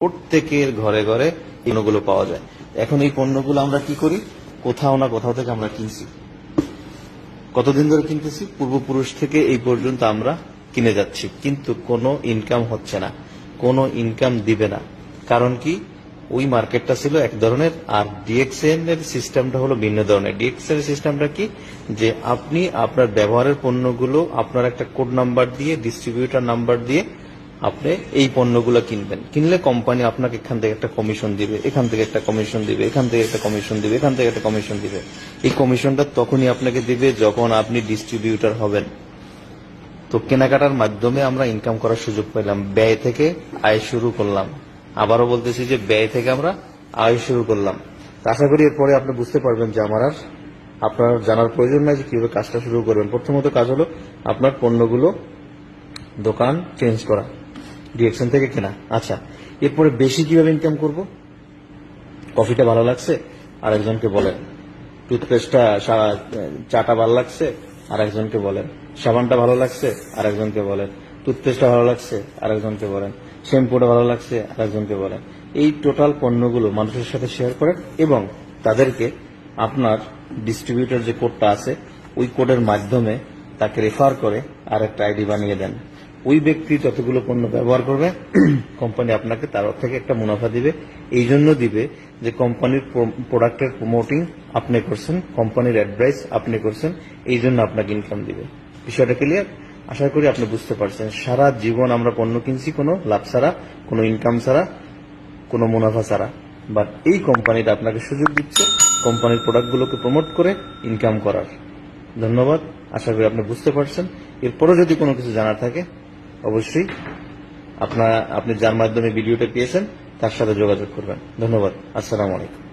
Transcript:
প্রত্যেকের ঘরে ঘরে পণ্যগুলো পাওয়া যায়। এখন এই পণ্যগুলো আমরা কি করি, কোথাও না কোথাও থেকে আমরা কিনছি। কতদিন ধরে কিনতেছি? পূর্বপুরুষ থেকে এই পর্যন্ত আমরা কিনে যাচ্ছি, কিন্তু কোনো ইনকাম হচ্ছে না, কোনো ইনকাম দিবে না। কারণ কি? ওই মার্কেটটা ছিল এক ধরনের, আর ডিএক্সএন এর সিস্টেমটা হলো ভিন্ন ধরনের। ডিএক্সএন এর সিস্টেমটা কি, যে আপনি আপনার ব্যবহারের পণ্যগুলো আপনার একটা কোড নাম্বার দিয়ে, ডিস্ট্রিবিউটর নাম্বার দিয়ে আপনি এই পণ্যগুলো কিনবেন। কিনলে কোম্পানি আপনাকে এখান থেকে একটা কমিশন দিবে, এখান থেকে একটা কমিশন দিবে, এখান থেকে একটা কমিশন দিবে, এখান থেকে একটা কমিশন দিবে। এই কমিশনটা তখনই আপনাকে দিবে যখন আপনি ডিস্ট্রিবিউটর হবেন। তো কেনাকাটার মাধ্যমে আমরা ইনকাম করার সুযোগ পেলাম, ব্যয় থেকে আয় শুরু করলাম। আবারও বলতেছি যে ব্যয় থেকে আমরা আয় শুরু করলাম। আশা করি এরপরে আপনি বুঝতে পারবেন যে আমার আর আপনার জানার প্রয়োজন নাই যে কিভাবে কাজটা শুরু করবেন। প্রথমত কাজ হলো আপনার পণ্যগুলো দোকান চেঞ্জ করা, ডিএক্সএন থেকে কেনা। আচ্ছা, এরপরে বেশি কিভাবে ইনকাম করব? কফিটা ভালো লাগছে আর একজনকে বলেন, টুথপেস্টটা চাটা ভালো লাগছে আর একজনকে বলেন, সাবানটা ভালো লাগছে আর একজনকে বলেন, টুথপেস্টটা ভালো লাগছে আর একজনকে বলেন, শ্যাম্পুটা ভালো লাগছে আর একজনকে বলেন। এই টোটাল পণ্যগুলো মানুষের সাথে শেয়ার করেন এবং তাদেরকে আপনার ডিস্ট্রিবিউটর যে কোডটা আছে ওই কোডের মাধ্যমে তাকে রেফার করে আর একটা আইডি বানিয়ে দেন। ওই ব্যক্তি যতগুলো পণ্য ব্যবহার করবে কোম্পানি আপনাকে তার থেকে একটা মুনাফা দিবে। এই জন্য দিবে যে কোম্পানির প্রোডাক্টের প্রমোটিং আপনি করছেন, কোম্পানির অ্যাডভাইস আপনি করছেন, এই জন্য আপনাকে ইনকাম দিবে। বিষয়টা ক্লিয়ার? আশা করি আপনি বুঝতে পারছেন। সারা জীবন আমরা পণ্য কিনছি কোনো লাভ ছাড়া, কোনো ইনকাম ছাড়া, কোনো মুনাফা ছাড়া। বাট এই কোম্পানিটা আপনাকে সুযোগ দিচ্ছে কোম্পানির প্রোডাক্টগুলোকে প্রমোট করে ইনকাম করার। ধন্যবাদ, আশা করি আপনি বুঝতে পারছেন। এরপরও যদি কোনো কিছু জানার থাকে অবশ্যই আপনি যার মাধ্যমে ভিডিওটা পেয়েছেন তার সাথে যোগাযোগ করবেন। ধন্যবাদ, আসসালামু আলাইকুম।